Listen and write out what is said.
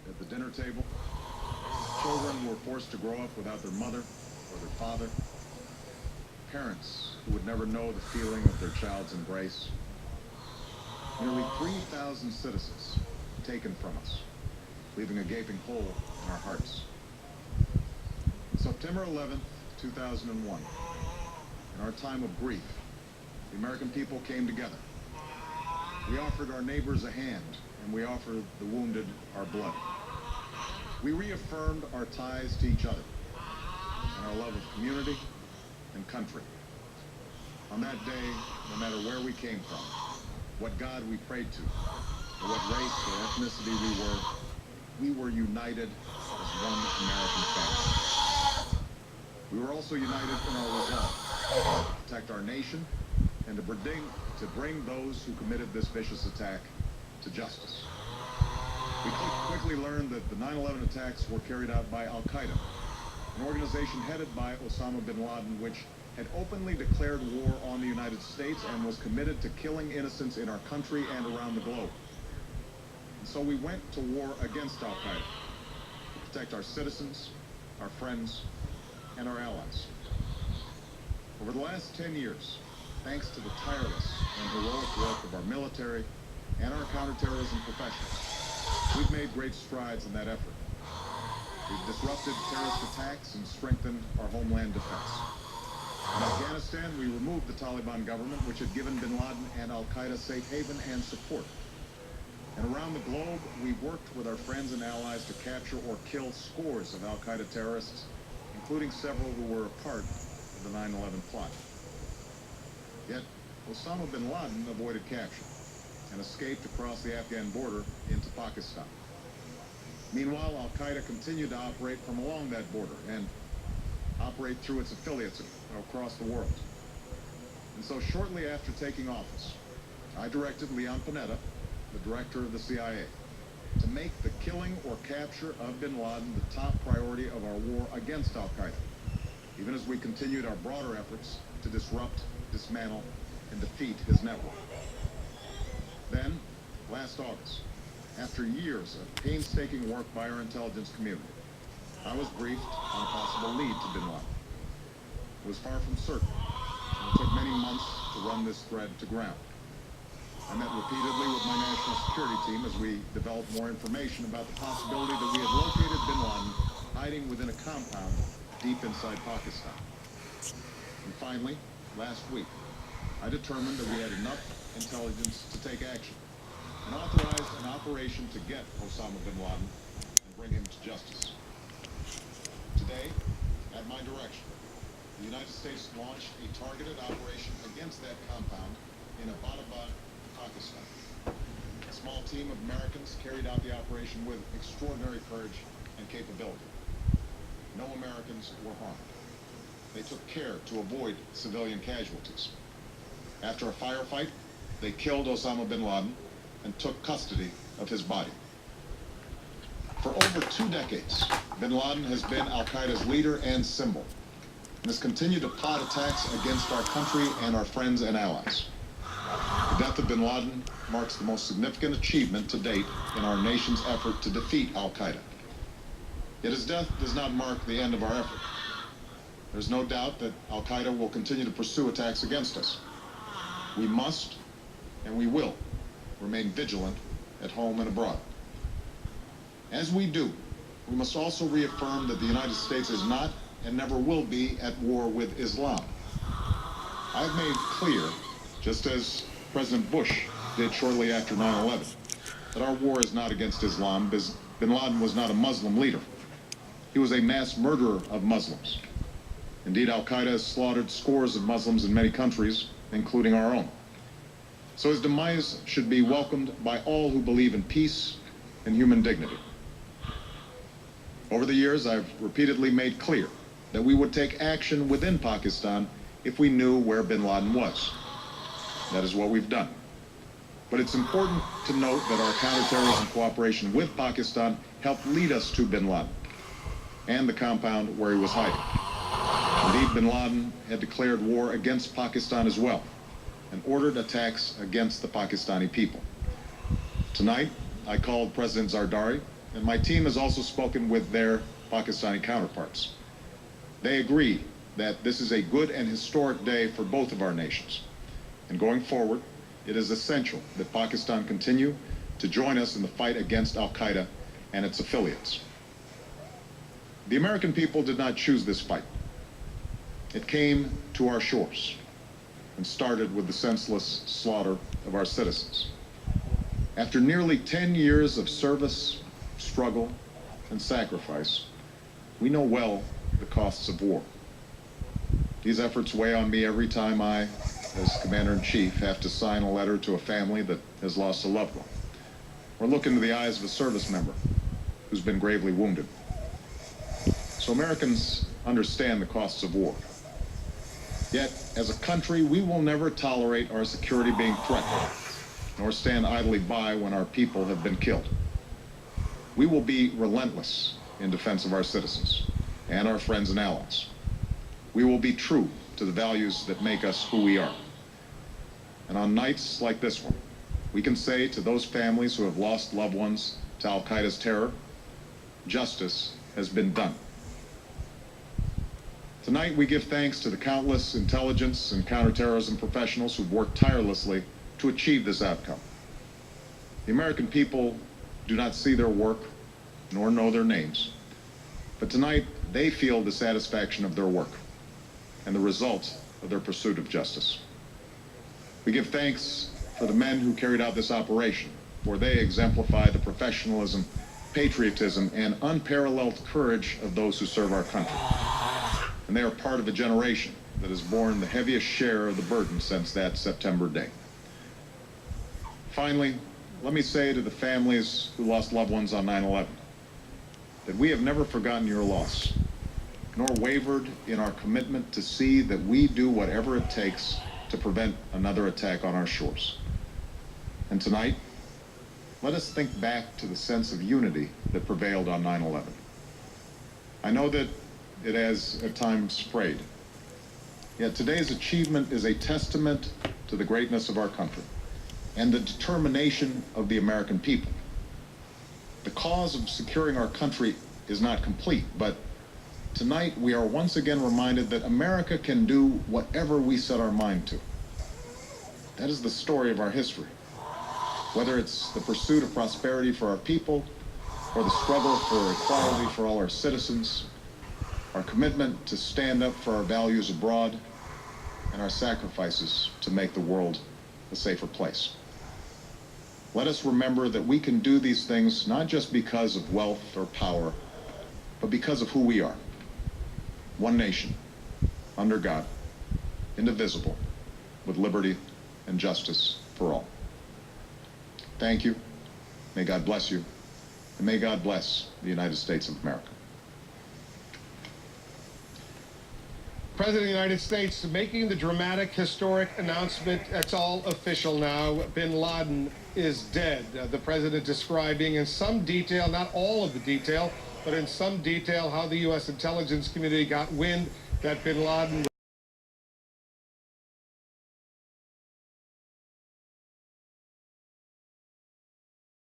at the dinner table. Children were forced to grow up without their mother or their father. Parents who would never know the feeling of their child's embrace. Nearly 3,000 citizens taken from us, leaving a gaping hole in our hearts. On September 11th, 2001, in our time of grief, the American people came together. We offered our neighbors a hand, and we offered the wounded our blood. We reaffirmed our ties to each other and our love of community and country. On that day, no matter where we came from, what God we prayed to, or what race or ethnicity we were united as one American family. We were also united in our resolve to protect our nation and to bring those who committed this vicious attack to justice. We quickly learned that the 9/11 attacks were carried out by Al-Qaeda, an organization headed by Osama bin Laden, which had openly declared war on the United States and was committed to killing innocents in our country and around the globe. And so we went to war against Al-Qaeda to protect our citizens, our friends, and our allies. Over the last 10 years, thanks to the tireless and heroic work of our military and our counterterrorism professionals, we've made great strides in that effort. We've disrupted terrorist attacks and strengthened our homeland defense. In Afghanistan, we removed the Taliban government, which had given bin Laden and Al-Qaeda safe haven and support. And around the globe, we worked with our friends and allies to capture or kill scores of Al-Qaeda terrorists, including several who were a part of the 9/11 plot. Yet, Osama bin Laden avoided capture and escaped across the Afghan border into Pakistan. Meanwhile, Al-Qaeda continued to operate from along that border and operate through its affiliates across the world. And so shortly after taking office, I directed Leon Panetta, the director of the CIA, to make the killing or capture of bin Laden the top priority of our war against Al-Qaeda, even as we continued our broader efforts to disrupt, dismantle, and defeat his network. Then, last August, after years of painstaking work by our intelligence community, I was briefed on a possible lead to bin Laden. It was far from certain, and it took many months to run this thread to ground. I met repeatedly with my national security team as we developed more information about the possibility that we had located bin Laden hiding within a compound deep inside Pakistan. And finally, last week, I determined that we had enough intelligence to take action and authorized an operation to get Osama bin Laden and bring him to justice. Today, at my direction, the United States launched a targeted operation against that compound in Abbottabad, Pakistan. A small team of Americans carried out the operation with extraordinary courage and capability. No Americans were harmed. They took care to avoid civilian casualties. After a firefight, they killed Osama bin Laden and took custody of his body. For over 2 decades, bin Laden has been Al-Qaeda's leader and symbol, and has continued to plot attacks against our country and our friends and allies. The death of bin Laden marks the most significant achievement to date in our nation's effort to defeat Al-Qaeda. Yet his death does not mark the end of our effort. There's no doubt that Al-Qaeda will continue to pursue attacks against us. We must, and we will, remain vigilant at home and abroad. As we do, we must also reaffirm that the United States is not and never will be at war with Islam. I've made clear, just as President Bush did shortly after 9/11, that our war is not against Islam, because bin Laden was not a Muslim leader. He was a mass murderer of Muslims. Indeed, Al-Qaeda has slaughtered scores of Muslims in many countries, including our own. So his demise should be welcomed by all who believe in peace and human dignity. Over the years, I've repeatedly made clear that we would take action within Pakistan if we knew where bin Laden was. That is what we've done. But it's important to note that our counterterrorism cooperation with Pakistan helped lead us to bin Laden and the compound where he was hiding. Indeed, bin Laden had declared war against Pakistan as well and ordered attacks against the Pakistani people. Tonight, I called President Zardari and my team has also spoken with their Pakistani counterparts. They agree that this is a good and historic day for both of our nations. And going forward, it is essential that Pakistan continue to join us in the fight against Al-Qaeda and its affiliates. The American people did not choose this fight. It came to our shores and started with the senseless slaughter of our citizens. After nearly 10 years of service, struggle, and sacrifice, we know well the costs of war. These efforts weigh on me every time I, as Commander-in-Chief, have to sign a letter to a family that has lost a loved one, or look into the eyes of a service member who's been gravely wounded. So Americans understand the costs of war. Yet, as a country, we will never tolerate our security being threatened, nor stand idly by when our people have been killed. We will be relentless in defense of our citizens and our friends and allies. We will be true to the values that make us who we are. And on nights like this one, we can say to those families who have lost loved ones to Al-Qaeda's terror, justice has been done. Tonight, we give thanks to the countless intelligence and counterterrorism professionals who've worked tirelessly to achieve this outcome. The American people do not see their work nor know their names, but tonight they feel the satisfaction of their work and the result of their pursuit of justice. We give thanks for the men who carried out this operation, for they exemplify the professionalism, patriotism, and unparalleled courage of those who serve our country. And they are part of a generation that has borne the heaviest share of the burden since that September day. Finally, let me say to the families who lost loved ones on 9/11 that we have never forgotten your loss, nor wavered in our commitment to see that we do whatever it takes to prevent another attack on our shores. And tonight, let us think back to the sense of unity that prevailed on 9/11. I know that it has at times frayed, yet today's achievement is a testament to the greatness of our country and the determination of the American people. The cause of securing our country is not complete, but tonight we are once again reminded that America can do whatever we set our mind to. That is the story of our history. Whether it's the pursuit of prosperity for our people, or the struggle for equality for all our citizens, our commitment to stand up for our values abroad, and our sacrifices to make the world a safer place. Let us remember that we can do these things not just because of wealth or power, but because of who we are. One nation, under God, indivisible, with liberty and justice for all. Thank you. May God bless you. And may God bless the United States of America. President of the United States making the dramatic, historic announcement. It's all official now. Bin Laden is dead. The president describing in some detail, not all of the detail, but in some detail how the U.S. intelligence community got wind that bin Laden